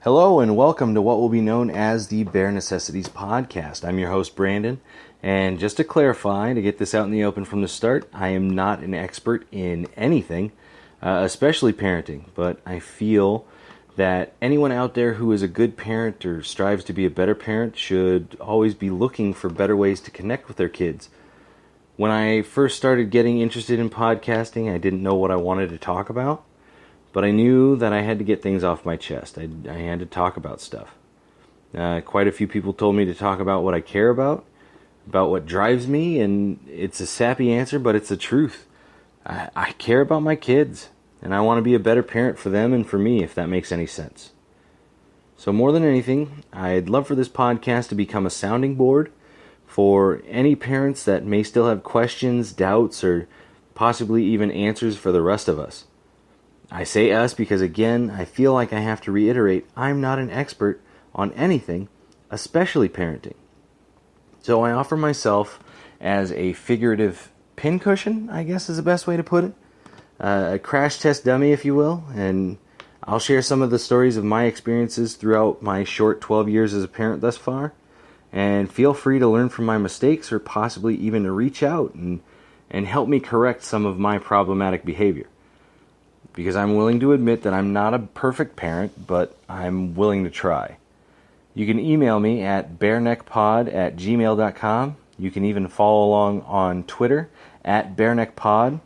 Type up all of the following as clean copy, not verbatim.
Hello and welcome to what will be known as the Bare Necessities Podcast. I'm your host, Brandon, and just to clarify, to get this out in the open from the start, I am not an expert in anything, especially parenting, but I feel that anyone out there who is a good parent or strives to be a better parent should always be looking for better ways to connect with their kids. When I first started getting interested in podcasting, I didn't know what I wanted to talk about. But I knew that I had to get things off my chest. I had to talk about stuff. Quite a few people told me to talk about what I care about what drives me, and it's a sappy answer, but it's the truth. I care about my kids, and I want to be a better parent for them and for me, if that makes any sense. So more than anything, I'd love for this podcast to become a sounding board for any parents that may still have questions, doubts, or possibly even answers for the rest of us. I say us because, again, I feel like I have to reiterate, I'm not an expert on anything, especially parenting. So I offer myself as a figurative pincushion, I guess is the best way to put it. A crash test dummy, if you will, and I'll share some of the stories of my experiences throughout my short 12 years as a parent thus far. And feel free to learn from my mistakes or possibly even to reach out and help me correct some of my problematic behavior. Because I'm willing to admit that I'm not a perfect parent, but I'm willing to try. You can email me at bareneckpod@gmail.com. You can even follow along on Twitter at bareneckpod.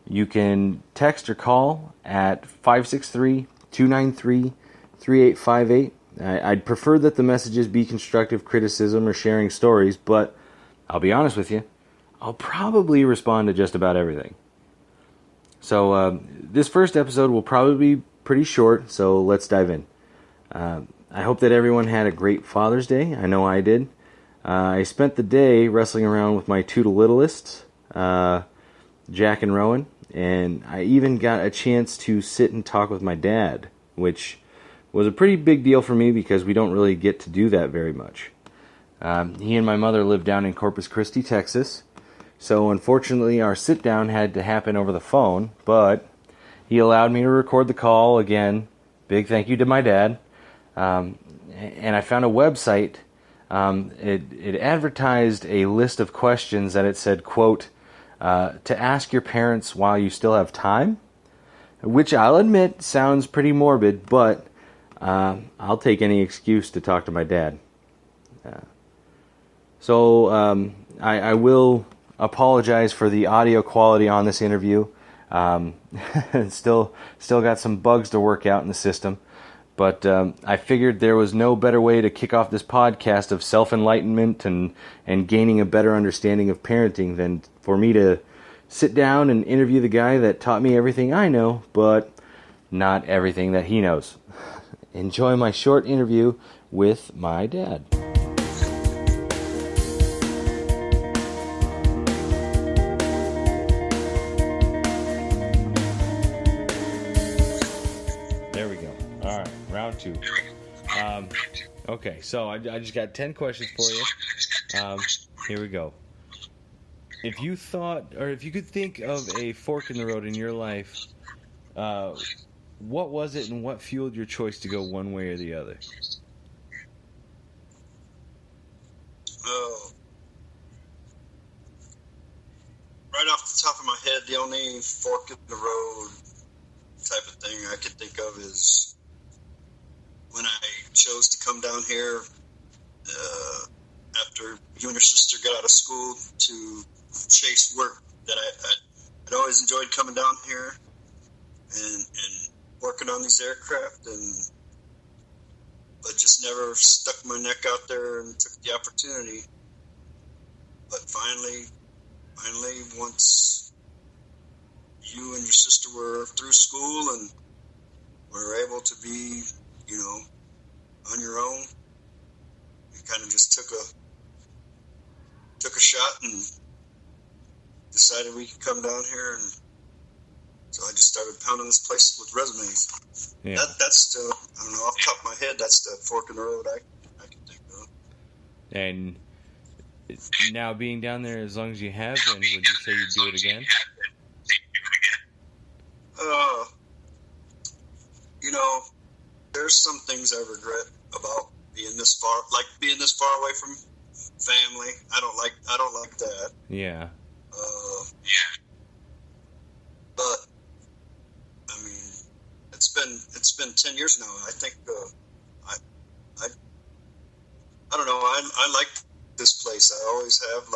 You can text or call at 563-293-3858. I'd prefer that the messages be constructive criticism or sharing stories, but I'll be honest with you, I'll probably respond to just about everything. So this first episode will probably be pretty short, so let's dive in. I hope that everyone had a great Father's Day. I know I did. I spent the day wrestling around with my two littlest, Jack and Rowan, and I even got a chance to sit and talk with my dad, which was a pretty big deal for me because we don't really get to do that very much. He and my mother live down in Corpus Christi, Texas. So unfortunately, our sit-down had to happen over the phone, but he allowed me to record the call. Again, big thank you to my dad. And I found a website. It advertised a list of questions that it said, quote, to ask your parents while you still have time, which I'll admit sounds pretty morbid, but I'll take any excuse to talk to my dad. I will apologize for the audio quality on this interview. Still got some bugs to work out in the system, but I figured there was no better way to kick off this podcast of self-enlightenment and gaining a better understanding of parenting than for me to sit down and interview the guy that taught me everything I know, but not everything that he knows. Enjoy my short interview with my dad. Round two. Okay, so I just got 10 questions for you. Here we go. If you could think of a fork in the road in your life, what was it and what fueled your choice to go one way or the other? Right off the top of my head, the only fork in the road type of thing I could think of is when I chose to come down here after you and your sister got out of school to chase work that I'd always enjoyed coming down here and working on these aircraft, but just never stuck my neck out there and took the opportunity. But finally, once you and your sister were through school and were able to be, on your own, you kind of just took a shot and decided we could come down here, and so I just started pounding this place with resumes. Yeah. That's still, I don't know, off the top of my head, that's the fork in the road I can think of. And now being down there as long as you have, then would you say you'd do it again? there's some things I regret about being this far away from family. I don't like that. Yeah. But I mean, it's been 10 years now. I think I don't know. I like this place. I always have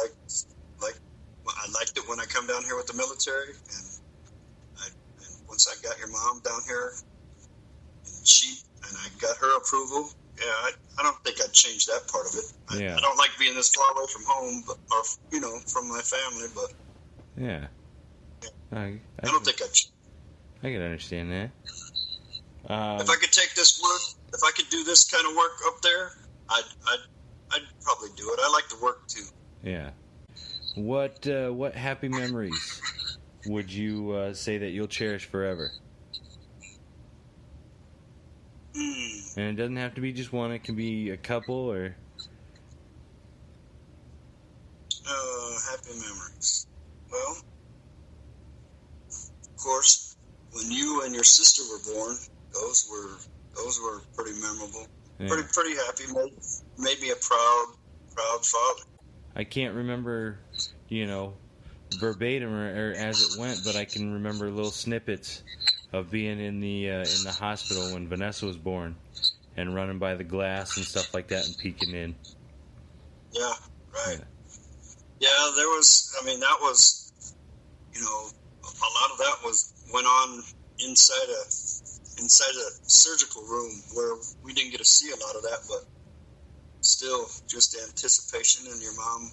I liked it when I come down here with the military, and once I got your mom down here, and I got her approval. Yeah, I don't think I'd change that part of it. I don't like being this far away from home, or from my family. But yeah, I don't think I'd change. I can understand that. If I could take this work, if I could do this kind of work up there, I'd probably do it. I like to work too. Yeah. What happy memories would you say that you'll cherish forever? And it doesn't have to be just one. It can be a couple, or happy memories. Well, of course, when you and your sister were born, those were pretty memorable. Yeah. Pretty happy. Made me a proud father. I can't remember, verbatim or as it went, but I can remember little snippets of being in the hospital when Vanessa was born, and running by the glass and stuff like that and peeking in. Yeah, right. Yeah, there was. I mean, that was, a lot of that went on inside a surgical room where we didn't get to see a lot of that, but still, just anticipation and your mom,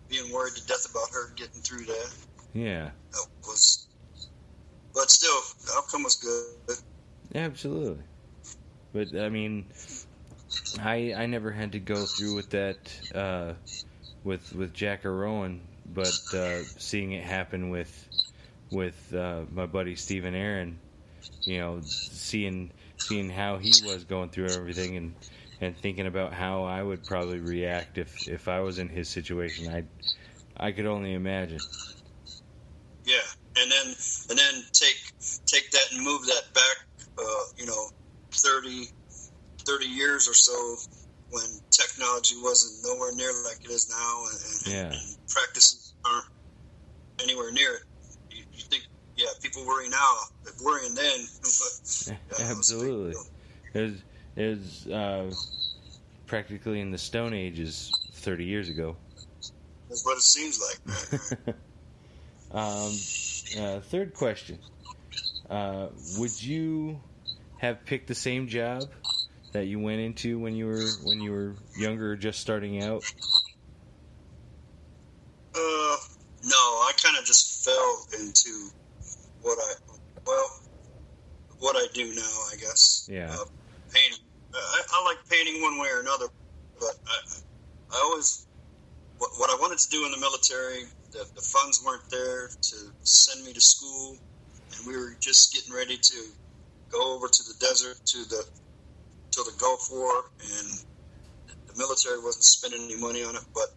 being worried to death about her getting through that. Yeah. That was, but still, the outcome was good. Absolutely. But I mean, I never had to go through with that with Jack or Rowan, but seeing it happen with my buddy Stephen Aaron, seeing how he was going through everything and thinking about how I would probably react if I was in his situation, I could only imagine. Yeah, and then take that and move that back, 30 years or so, when technology wasn't nowhere near like it is now, and practices aren't anywhere near it. You think, people worry now, but worrying then. Absolutely. There's practically in the Stone Ages 30 years ago. That's what it seems like. Third question. Would you have picked the same job that you went into when you were younger or just starting out? No, I kind of just fell into what I do now, I guess. Yeah. Painting. I like painting one way or another, but I always, what I wanted to do in the military, the funds weren't there to send me to school, and we were just getting ready to go over to the desert to the Gulf War, and the military wasn't spending any money on it. But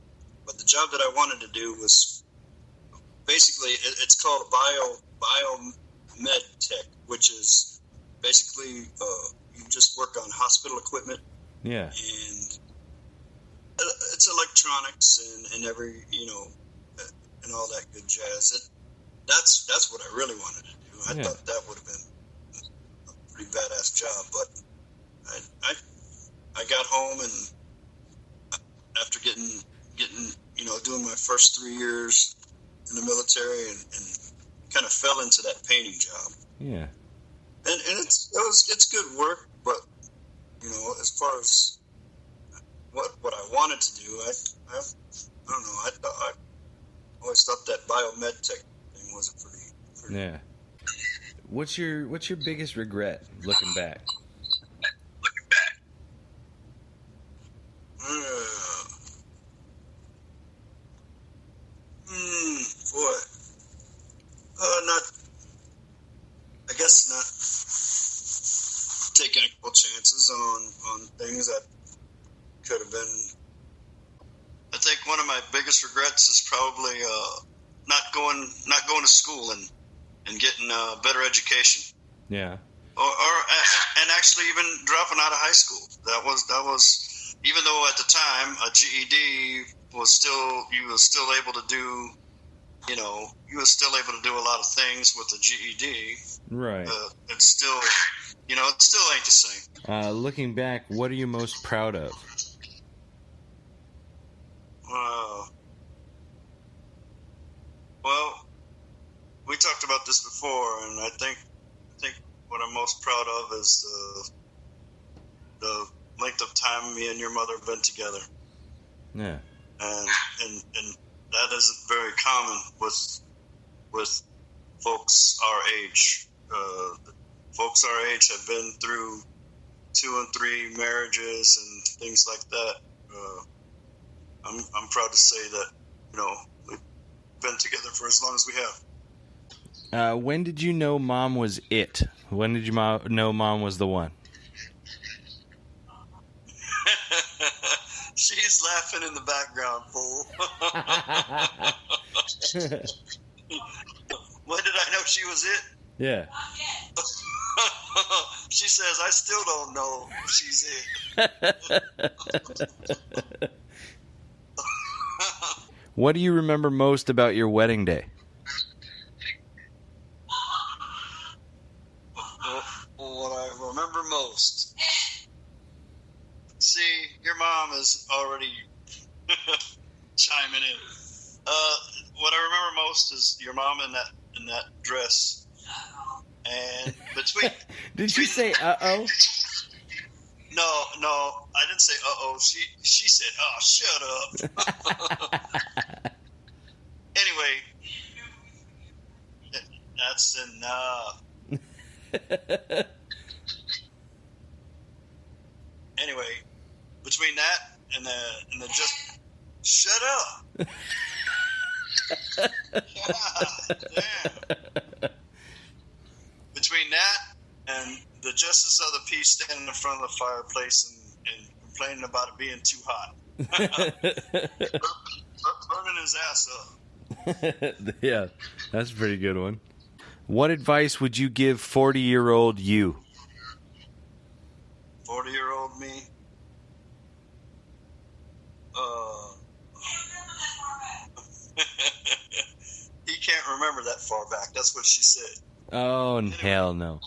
the job that I wanted to do was basically, it's called biomed tech, which is basically you just work on hospital equipment. Yeah. And it's electronics and every and all that good jazz. That's what I really wanted to do. I thought that would have been a pretty badass job, but I got home, and after getting doing my first 3 years in the military, and kind of fell into that painting job. Yeah. And it's good work, but as far as what I wanted to do, I don't know. I always thought that biomed tech thing was a pretty. Yeah. What's your biggest regret looking back? Boy. Not taking a couple chances on things that could have been. I think one of my biggest regrets is probably not going to school and getting a better education. Yeah. and actually even dropping out of high school. That was even though at the time a GED was still, you was still able to do, you was still able to do a lot of things with the GED. Right. It's still, it still ain't the same. Looking back, what are you most proud of? Well, we talked about this before, and I think what I'm most proud of is the length of time me and your mother have been together. Yeah. And that isn't very common with folks our age. Folks our age have been through 2 and 3 marriages and things like that. I'm proud to say that we've been together for as long as we have. When did you know Mom was it? When did you know Mom was the one? She's laughing in the background, fool. When did I know she was it? Yeah. She says, I still don't know if she's it. What do you remember most about your wedding day? What I remember most. See, your mom is already chiming in. What I remember most is your mom in that dress. And between Did you say uh-oh? No, I didn't say uh-oh. She said, oh, shut up. Anyway, that's enough. Anyway, between that and the just shut up. God damn. Between that and the justice of the peace standing in front of the fireplace and complaining about it being too hot. Burning his ass up. Yeah, that's a pretty good one. What advice would you give 40-year-old you? 40-year-old me? He can't remember that far back. That's what she said. Oh, anyway, hell no.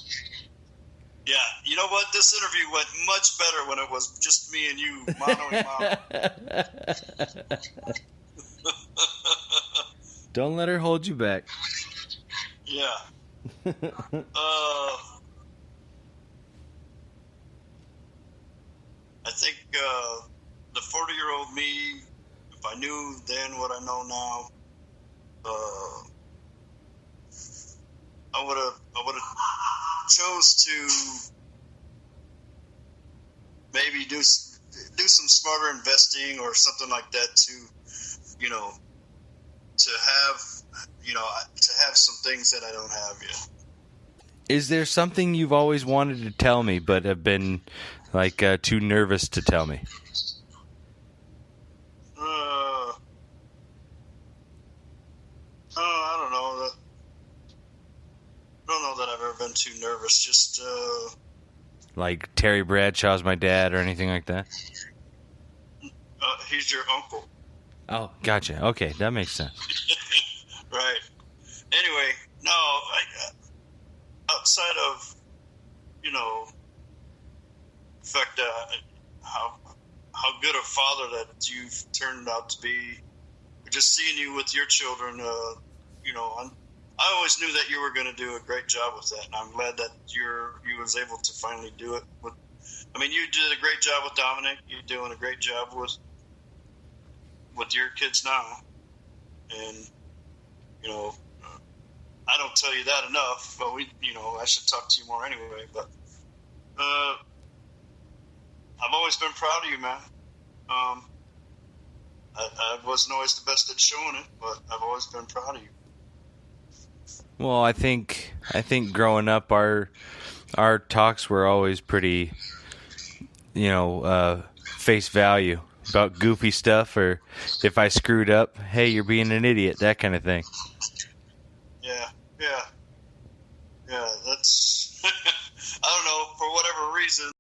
Yeah, you know what? This interview went much better when it was just me and you, mano a mano. Don't let her hold you back. Yeah. I think the 40-year-old me, if I knew then what I know now, I would have chose to maybe do some smarter investing or something like that to have some things that I don't have yet. Is there something you've always wanted to tell me but have been too nervous to tell me? I don't know that I've ever been too nervous. Just like Terry Bradshaw's my dad or anything like that? He's your uncle. Oh, gotcha. Okay, that makes sense. Right. Anyway, no, outside of, the fact that how good a father that you've turned out to be, just seeing you with your children, I always knew that you were going to do a great job with that, and I'm glad that you was able to finally do it. You did a great job with Dominic. You're doing a great job with your kids now, and I don't tell you that enough, but I should talk to you more anyway. But I've always been proud of you, man. I wasn't always the best at showing it, but I've always been proud of you. Well, I think growing up, our talks were always pretty, face value about goofy stuff, or if I screwed up, hey, you're being an idiot, that kind of thing. Yeah. That's. I reason